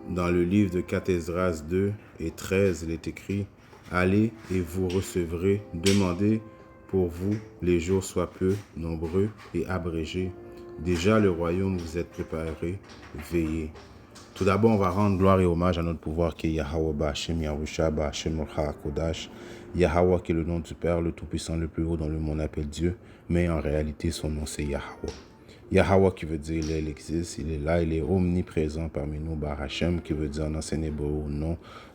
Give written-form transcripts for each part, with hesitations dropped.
Dans le livre de 4 Esdras 2 et 13, il est écrit « Allez et vous recevrez, demandez pour vous, les jours soient peu nombreux et abrégés. Déjà le royaume vous est préparé, veillez. » Tout d'abord, on va rendre gloire et hommage à notre pouvoir qui est Yahweh Ba'Hashem, Yahusha Ba'Hashem Kodash. Yahweh qui est le nom du Père, le Tout-Puissant, le plus haut, dont le monde appelle Dieu, mais en réalité, son nom c'est Yahweh. Yahweh qui veut dire il existe, il est là, il est omniprésent parmi nous. Ba'Hashem qui veut dire en ancien hébreu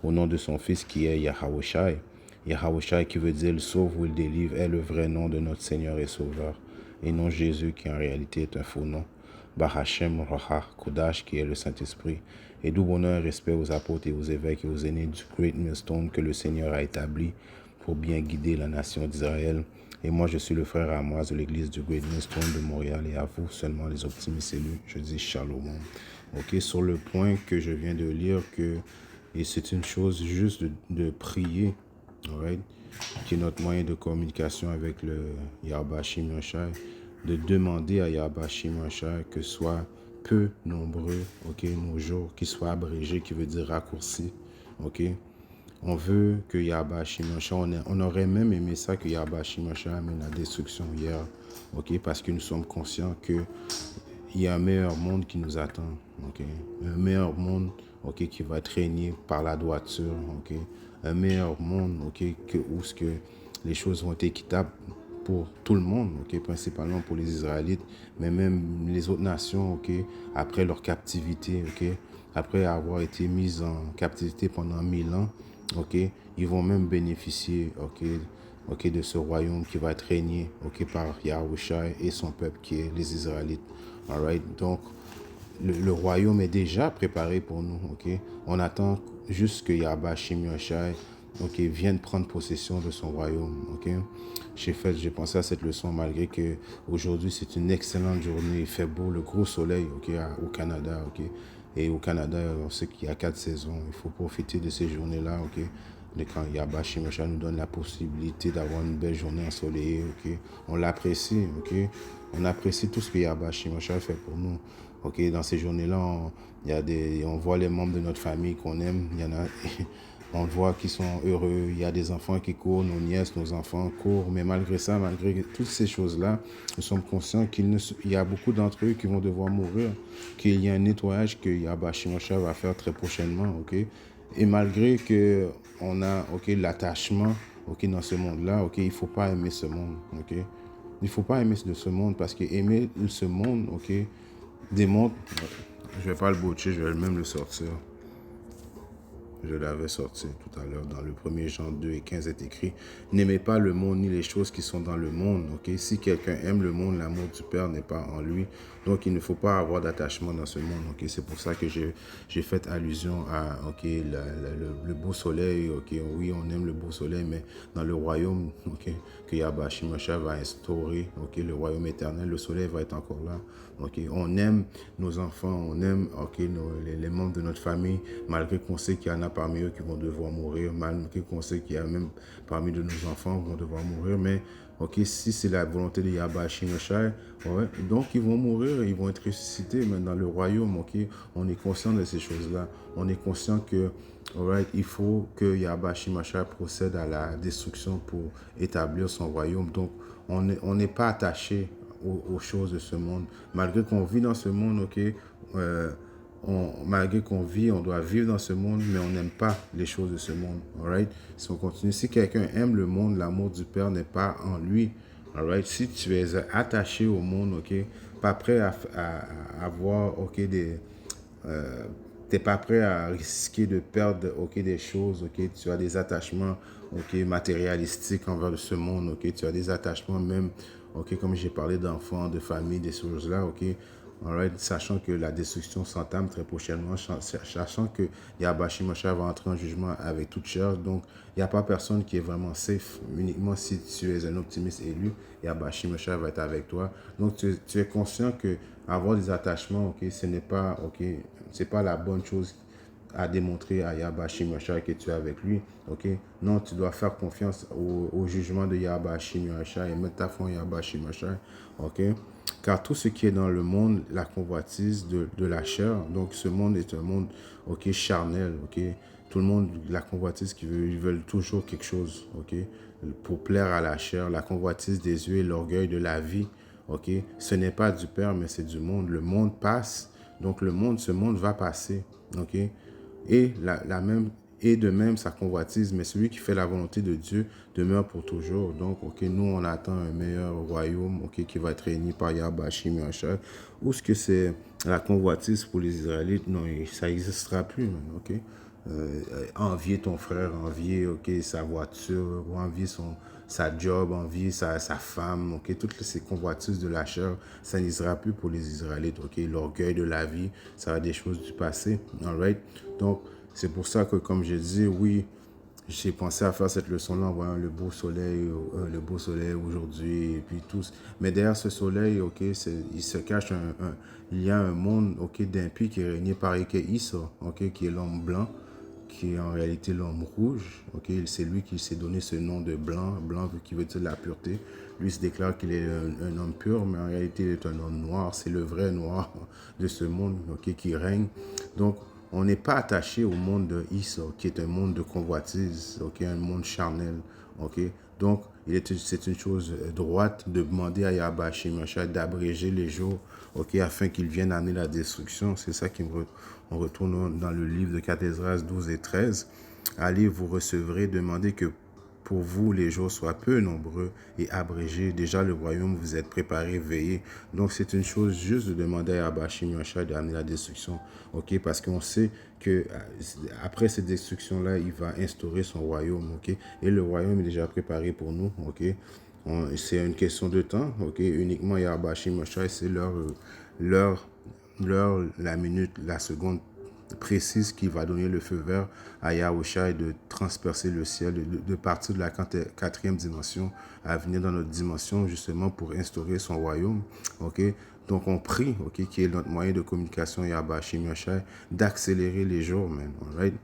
au nom de son fils qui est Yahweh. Yahweh qui veut dire il sauve ou il délivre est le vrai nom de notre Seigneur et Sauveur, et non Jésus qui en réalité est un faux nom. Ba'Hashem Raha Kodash qui est le Saint-Esprit. Et d'où bonheur et respect aux apôtres et aux évêques et aux aînés du Great Millstone que le Seigneur a établi pour bien guider la nation d'Israël. Et moi, je suis le frère Amoise de l'église du Great Millstone de Montréal. Et à vous, seulement les optimistes élus, je dis shalom. Ok, sur le point que je viens de lire, et c'est une chose juste de prier, right, qui est notre moyen de communication avec le Yahweh Shim Yoshai, de demander à Yahweh Shim Yoshai que soit peu nombreux, ok, nos jours, qu'ils soient abrégés, qui veut dire raccourcis, ok. On veut que Yahweh Shimosha, on aurait même aimé ça que Yahweh Shimosha amène la destruction hier, ok, parce que nous sommes conscients qu'il y a un meilleur monde qui nous attend, ok, un meilleur monde, ok, qui va être régné par la droiture, ok, un meilleur monde, ok, où ce que les choses vont être équitables pour tout le monde, ok, principalement pour les Israélites, mais même les autres nations, ok, après leur captivité, ok, après avoir été mis en captivité pendant 1000 ans, ok, ils vont même bénéficier, ok, de ce royaume qui va être régné, ok, par Yahushua et son peuple qui est les Israélites, alright. Donc le royaume est déjà préparé pour nous, ok. On attend juste que Yahweh Shim Yoshai, ok, vienne prendre possession de son royaume, ok. J'ai pensé à cette leçon malgré que aujourd'hui c'est une excellente journée, il fait beau, le gros soleil, ok, au Canada, ok. Et au Canada, on sait qu'il y a 4 saisons. Il faut profiter de ces journées-là, ok. Et quand Yahweh Shim Yoshai nous donne la possibilité d'avoir une belle journée ensoleillée, ok. On l'apprécie, ok. On apprécie tout ce que Yahweh Shim Yoshai fait pour nous. Ok, dans ces journées-là, on voit les membres de notre famille qu'on aime. Il y en a, on voit qu'ils sont heureux. Il y a des enfants qui courent, nos nièces, nos enfants courent. Mais malgré ça, malgré toutes ces choses-là, nous sommes conscients qu'il y a beaucoup d'entre eux qui vont devoir mourir, qu'il y a un nettoyage que Yahweh Shim Yoshai va faire très prochainement. Ok, et malgré que on a, ok, l'attachement, ok, dans ce monde-là, ok, il faut pas aimer ce monde. Ok, il faut pas aimer de ce monde parce que aimer ce monde, ok, démontre, je vais pas le botcher, je vais même le sortir. Je l'avais sorti tout à l'heure dans le 1er Jean 2 et 15 est écrit « N'aimez pas le monde ni les choses qui sont dans le monde. » Okay? Si quelqu'un aime le monde, l'amour du Père n'est pas en lui. Donc, il ne faut pas avoir d'attachement dans ce monde. Okay? C'est pour ça que j'ai fait allusion à le beau soleil. Okay? Oui, on aime le beau soleil, mais dans le royaume, okay, que Yahweh Shim Yoshai va instaurer, okay, le royaume éternel, le soleil va être encore là. Okay? On aime nos enfants, on aime, okay, les membres de notre famille, malgré qu'on sait qu'il y en a parmi eux qui vont devoir mourir, malgré qu'on sait qu'il y a même parmi de nos enfants qui vont devoir mourir, mais okay, si c'est la volonté de Yahweh Shim Yoshai, ouais, donc ils vont mourir, ils vont être ressuscités mais dans le royaume. Okay? On est conscient de ces choses-là. On est conscient que alright, il faut que Yahweh Shim Yoshai procède à la destruction pour établir son royaume. Donc on n'est pas attaché aux choses de ce monde. Malgré qu'on vit dans ce monde, ok, malgré qu'on vit, on doit vivre dans ce monde, mais on n'aime pas les choses de ce monde. Alright? Si on continue, si quelqu'un aime le monde, l'amour du Père n'est pas en lui. Alright? Si tu es attaché au monde, ok, pas prêt à avoir, ok, t'es pas prêt à risquer de perdre, ok, des choses, ok, tu as des attachements, ok, matérialistiques envers ce monde, ok, tu as des attachements même, ok, comme j'ai parlé d'enfants, de famille, des choses-là, ok, alright, sachant que la destruction s'entame très prochainement, sachant que Yahweh Shim Yoshai va entrer en jugement avec toute chair, donc il n'y a pas personne qui est vraiment safe, uniquement si tu es un optimiste élu, Yahweh Shim Yoshai va être avec toi, donc tu es conscient que avoir des attachements, ok, ce n'est pas, ok, c'est pas la bonne chose à démontrer à Yahweh Shim Yoshai que tu es avec lui, ok. Non, tu dois faire confiance au jugement de Yahweh Shim Yoshai et mettre ta foi en Yahweh Shim Yoshai, ok. Car tout ce qui est dans le monde, la convoitise de la chair, donc ce monde est un monde, ok, charnel, ok. Tout le monde, la convoitise ils veulent toujours quelque chose, ok, pour plaire à la chair, la convoitise des yeux et l'orgueil de la vie, ok. Ce n'est pas du Père, mais c'est du monde. Le monde passe, donc ce monde va passer, ok. Et et de même sa convoitise, mais celui qui fait la volonté de Dieu demeure pour toujours. Donc, ok, nous on attend un meilleur royaume, ok, qui va être réuni par Yahweh Hashim Yahshua. Ou ce que c'est la convoitise pour les Israélites, non, ça n'existera plus, ok. Envier ton frère, envier, ok, sa voiture, ou envier sa job, envier sa femme, ok, toutes ces convoitises de la chair, ça n'existera plus pour les Israélites, ok. L'orgueil de la vie, ça va des choses du passé, alright. Donc, c'est pour ça que, comme je dis, oui, j'ai pensé à faire cette leçon-là en voyant le beau soleil aujourd'hui et puis tous. Mais derrière ce soleil, ok, il se cache il y a un monde, ok, d'impies qui est régné par Ike Issa, ok, qui est l'homme blanc, qui est en réalité l'homme rouge, ok. C'est lui qui s'est donné ce nom de blanc, qui veut dire la pureté. Lui se déclare qu'il est un homme pur, mais en réalité il est un homme noir. C'est le vrai noir de ce monde, ok, qui règne. Donc on n'est pas attaché au monde de Issa, qui est un monde de convoitise, ok, un monde charnel, ok. Donc, c'est une chose droite de demander à Yahweh Hashim Yahshua d'abréger les jours, ok, afin qu'il vienne amener la destruction. C'est ça on retourne dans le livre de 4 Esdras 12 et 13. Allez, vous recevrez, demandez que pour vous, les jours soient peu nombreux et abrégés. Déjà, le royaume, vous êtes préparé, veillez. Donc, c'est une chose juste de demander à Abashim Yahshua d'amener la destruction. Ok, parce qu'on sait que après cette destruction-là, il va instaurer son royaume. Ok, et le royaume est déjà préparé pour nous. Ok, c'est une question de temps. Ok, uniquement Abashim Yahshua, c'est la minute, la seconde précise qui va donner le feu vert à Yahushua de transpercer le ciel, de partir de la quatrième dimension à venir dans notre dimension justement pour instaurer son royaume. Ok, donc on prie, ok, qui est notre moyen de communication Yahweh Hashim Yahshua, d'accélérer les jours, man, right?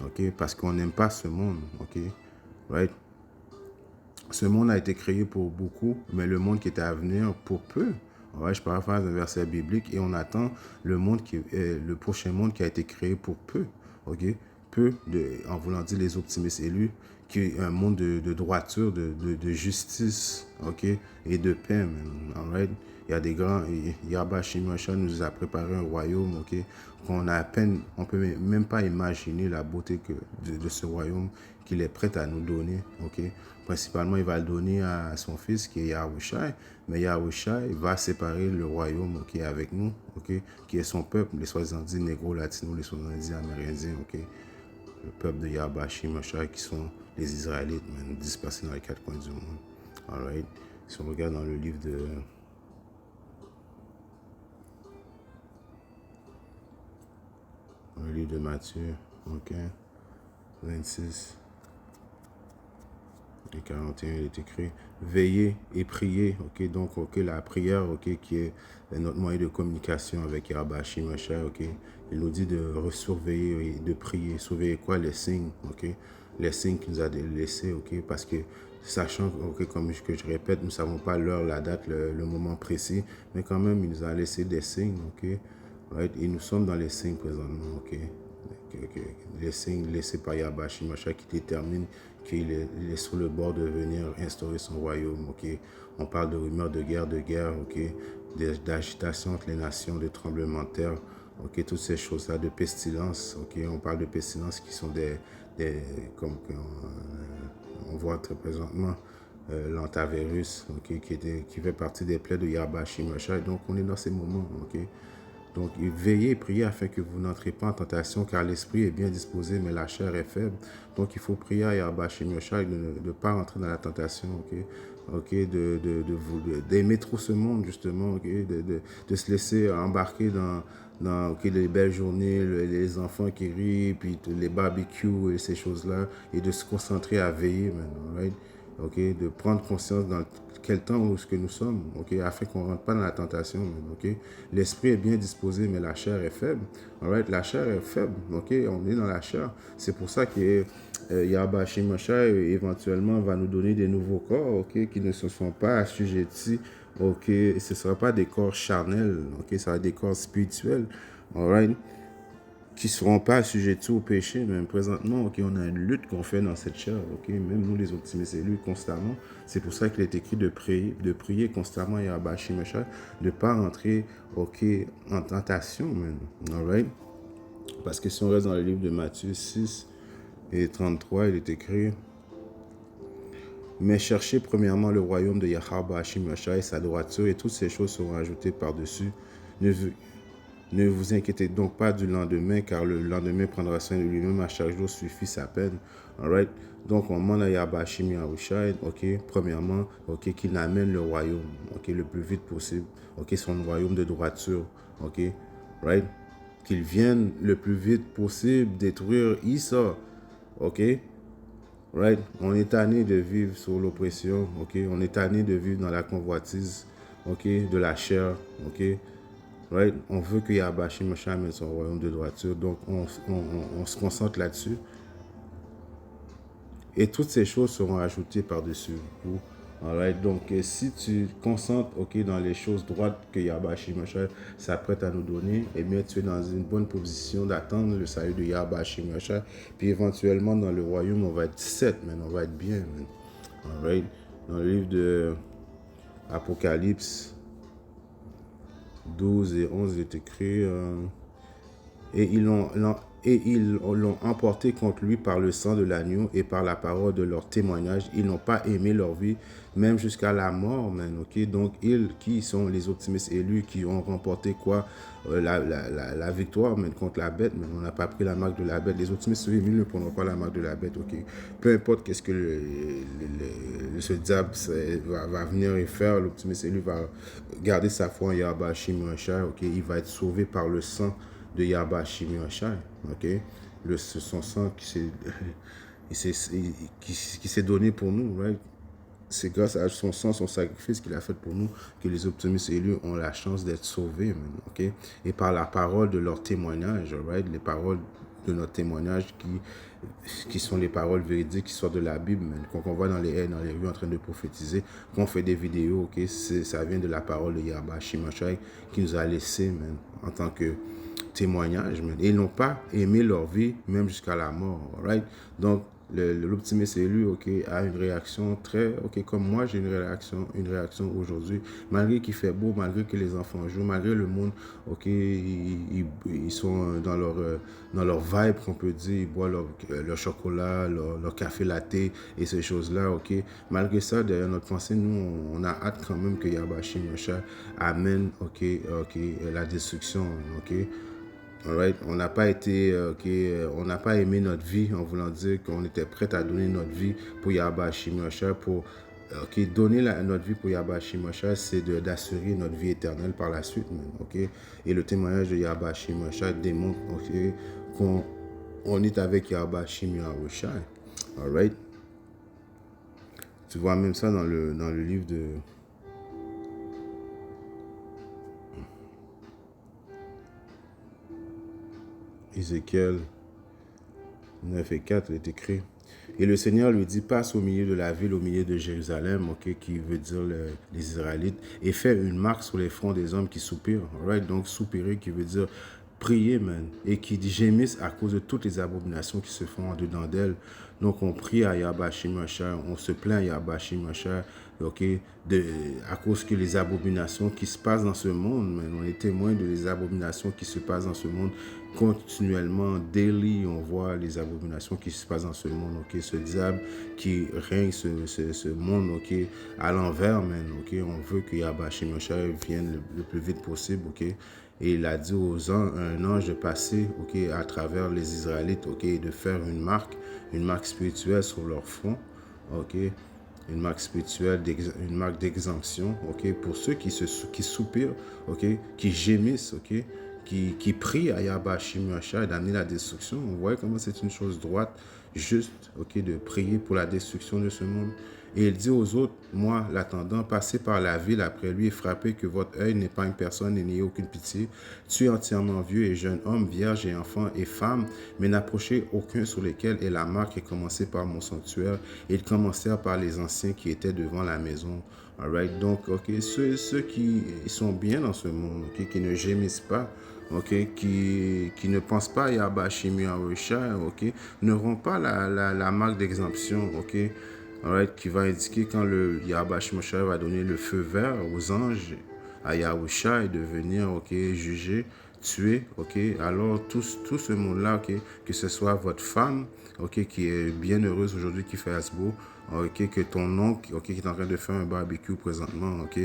Ok, parce qu'on n'aime pas ce monde, ok, right? Ce monde a été créé pour beaucoup, mais le monde qui était à venir pour peu. Ouais, je paraphrase un verset biblique et on attend le prochain monde qui a été créé pour peu. Ok, en voulant dire les optimistes élus, qui est un monde de droiture, de justice, ok, et de paix. Right? Il y a des grands, Yahweh Hashim Yahshua nous a préparé un royaume, ok, on peut même pas imaginer la beauté de ce royaume qu'il est prêt à nous donner, ok. Principalement, il va le donner à son fils qui est Yahushua, mais Yahushua va séparer le royaume, ok, avec nous, ok, qui est son peuple, les soi-disant dit négro, latino, les soi-disant dit amérindiens, ok, le peuple de Yahweh Hashim Yahshua qui sont les Israélites, dispersés dans les quatre coins du monde. Alright. Si on regarde dans le livre de Matthieu, ok, 26 et 41, il est écrit veillez et priez, ok. Donc, ok, la prière, ok, qui est notre moyen de communication avec Yahweh Hashim Yahshua, ok. Il nous dit de surveiller et de prier. Surveiller quoi? Les signes, ok. Les signes qu'il nous a laissés, ok. Parce que, sachant, ok, comme je répète, nous ne savons pas l'heure, la date, le moment précis, mais quand même, il nous a laissé des signes, ok. Right? Et nous sommes dans les signes présentement, ok. Les signes laissés par Yahweh Hashim Yahshua qui déterminent qu'il est sur le bord de venir instaurer son royaume, ok. On parle de rumeurs de guerre, ok, d'agitation entre les nations, de tremblements de terre, ok, toutes ces choses-là, de pestilence, ok. On parle de pestilence qui sont comme on voit très présentement, l'antavirus, ok, qui fait partie des plaies de Yahweh Hashim Yahshua. Donc, on est dans ces moments, ok. Donc, veillez et priez afin que vous n'entrez pas en tentation, car l'esprit est bien disposé, mais la chair est faible. Donc, il faut prier à Yahweh Hashim Yahshua de ne pas rentrer dans la tentation, ok? Ok, d'aimer trop ce monde, justement, ok? De se laisser embarquer dans ok, les belles journées, les enfants qui rient, puis les barbecues et ces choses-là, et de se concentrer à veiller maintenant, right? Ok, de prendre conscience dans quel temps où ce que nous sommes, ok, afin qu'on ne rentre pas dans la tentation, ok. L'esprit est bien disposé, mais la chair est faible, alright, la chair est faible, ok, on est dans la chair. C'est pour ça que Yahweh Hashim Yahshua éventuellement va nous donner des nouveaux corps, ok, qui ne se sont pas assujettis ok, ce ne sera pas des corps charnels, ok, ça sera des corps spirituels, alright, qui ne seront pas assujettis au péché, même présentement, ok, on a une lutte qu'on fait dans cette chair, ok, même nous les optimistes élus constamment, c'est pour ça qu'il est écrit de prier constamment, Yahweh Shimashai, de ne pas rentrer, ok, en tentation, même, alright, parce que si on reste dans le livre de Matthieu 6 et 33, il est écrit, mais cherchez premièrement le royaume de Yahweh Hashim Yahshua et sa droiture, et toutes ces choses seront ajoutées par-dessus. Ne vous inquiétez donc pas du lendemain, car le lendemain prendra soin de lui-même, à chaque jour suffit sa peine. Alright? Donc, on demande à Yahweh Hashim Yahshua, ok, premièrement, ok, qu'il amène le royaume, ok, le plus vite possible, ok, son royaume de droiture, ok, right? Qu'il vienne le plus vite possible détruire Isa, ok? Right? On est tanné de vivre sous l'oppression, ok? On est tanné de vivre dans la convoitise, ok? De la chair, ok? Right? On veut que Yahweh Shimashai amène son royaume de droiture, donc on se concentre là-dessus. Et toutes ces choses seront ajoutées par-dessus vous. Alright? Donc, si tu te concentres, ok, dans les choses droites que Yahweh Shimashai s'apprête à nous donner, eh bien, tu es dans une bonne position d'attendre le salut de Yahweh Shimashai. Puis éventuellement, dans le royaume, on va être 7, man. On va être bien, man. Alright? Dans le livre de Apocalypse 12 et 11, il est écrit... et ils l'ont emporté contre lui par le sang de l'agneau et par la parole de leur témoignage. Ils n'ont pas aimé leur vie, même jusqu'à la mort, man, ok? Donc, ils, qui sont les optimistes élus, qui ont remporté quoi? La victoire, man, contre la bête, man. On n'a pas pris la marque de la bête. Les optimistes élus ne prendront pas la marque de la bête, ok? Peu importe qu'est-ce que ce diable va venir et faire, l'optimiste élu va garder sa foi en Yahweh Hashim Yahshua, ok? Il va être sauvé par le sang de Yahweh Hashim Yahshua, ok? Son sang qui s'est donné pour nous, right? C'est grâce à son sang, son sacrifice qu'il a fait pour nous que les optimistes élus ont la chance d'être sauvés, man, ok? Et par la parole de leur témoignage, right? Les paroles de notre témoignage qui sont les paroles véridiques qui sortent de la Bible, man. Quand on va dans les rues en train de prophétiser, quand on fait des vidéos, ok? Ça vient de la parole de Yahweh Hashim Yahshua qui nous a laissé, man, en tant que témoignage, man. Et ils n'ont pas aimé leur vie, même jusqu'à la mort, right? Donc, l'optimiste élu, ok, a une réaction très, ok, comme moi, j'ai une réaction aujourd'hui, malgré qu'il fait beau, malgré que les enfants jouent, malgré le monde, ok, ils sont dans leur vibe, qu'on peut dire, ils boivent leur chocolat, leur café latte et ces choses-là, ok. Malgré ça, derrière notre pensée, nous, on a hâte quand même que Yahweh Hashim Yahshua amène, ok, la destruction, ok. Alright. On n'a pas été, on n'a pas aimé notre vie en voulant dire qu'on était prêt à donner notre vie pour Yahweh Hashim Yahshua, pour donner notre vie pour Yahweh Hashim Yahshua, c'est d'assurer notre vie éternelle par la suite, man, ok. Et le témoignage de Yahweh Hashim Yahshua démontre, ok, qu'on est avec Yahweh Hashim Yahshua. Alright. Tu vois même ça dans le livre de Ézéchiel 9 et 4, il est écrit. Et le Seigneur lui dit, passe au milieu de la ville, au milieu de Jérusalem, ok, qui veut dire les Israélites, et fais une marque sur les fronts des hommes qui soupirent. Right? Donc, soupirer qui veut dire prier, man, et qui gémissent à cause de toutes les abominations qui se font en dedans d'elle. Donc, on prie à Yahweh Hashim Yahshua, on se plaint à Yahweh Hashim Yahshua, ok, à cause que les abominations qui se passent dans ce monde, man, on est témoin de les abominations qui se passent dans ce monde continuellement, daily, on voit les abominations qui se passent dans ce monde, ok, ce diable qui règne ce monde, ok, à l'envers, man, ok, on veut que Yahweh Hashim Yahshua vienne le plus vite possible, ok, et il a dit aux un ange de passer, ok, à travers les Israélites, ok, et de faire une marque spirituelle sur leur front, ok, une marque spirituelle, une marque d'exemption, ok, pour ceux qui soupirent, ok, qui gémissent, ok, qui prient à Yahweh Hashim Yahshua d'amener la destruction. On voit comment c'est une chose droite, juste, ok, de prier pour la destruction de ce monde. Et il dit aux autres, moi, l'attendant, passez par la ville après lui et frappez que votre œil n'épargne personne et n'ayez aucune pitié. Tuez entièrement vieux et jeunes hommes, vierges et enfants et femmes, mais n'approchez aucun sur lesquels est la marque et commencez par mon sanctuaire. Et ils commencèrent par les anciens qui étaient devant la maison. Alright, donc, ok, ceux qui sont bien dans ce monde, ok, qui ne gémissent pas, ok, qui ne pensent pas à Yahbashim Yahushua, ok, n'auront pas la marque d'exemption, ok, alright, qui va indiquer quand le Yahbashim Yahushua va donner le feu vert aux anges, à Yahushua et de venir, ok, juger, tuer, ok, alors tout ce monde-là, ok, que ce soit votre femme, ok, qui est bien heureuse aujourd'hui, qui fait Asbo, ok, que ton oncle, ok, qui est en train de faire un barbecue présentement, ok,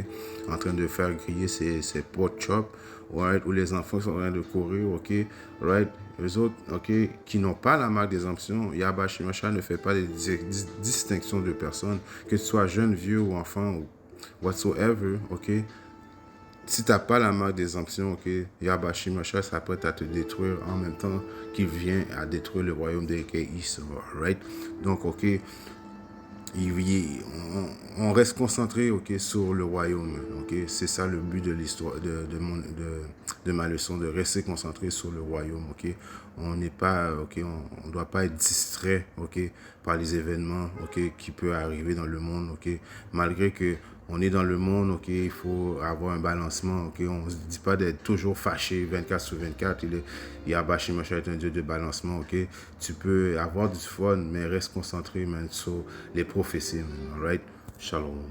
en train de faire griller ses pork chops, right, où les enfants sont en train de courir, ok, right, les autres, ok, qui n'ont pas la marque d'exemption, Yahbashim Yahushua ne fait pas de distinction de personnes, que tu sois jeune, vieux ou enfant, ou whatsoever, ok. Si tu n'as pas la marque d'exemption, ok, Yahbashim Yahushua s'apprête à te détruire en même temps qu'il vient à détruire le royaume de Ekeïs, right? Donc, ok, on reste concentré, ok, sur le royaume, ok. C'est ça le but de l'histoire de ma leçon, de rester concentré sur le royaume, ok. On n'est pas, ok, on doit pas être distrait, ok, par les événements, ok, qui peut arriver dans le monde, ok. Malgré que on est dans le monde, ok, il faut avoir un balancement, ok. On ne se dit pas d'être toujours fâché 24 sur 24. Yahbashim Yahushua est un Dieu de balancement, ok. Tu peux avoir du fun, mais reste concentré, man, sur les prophéties, man. Alright? Shalom.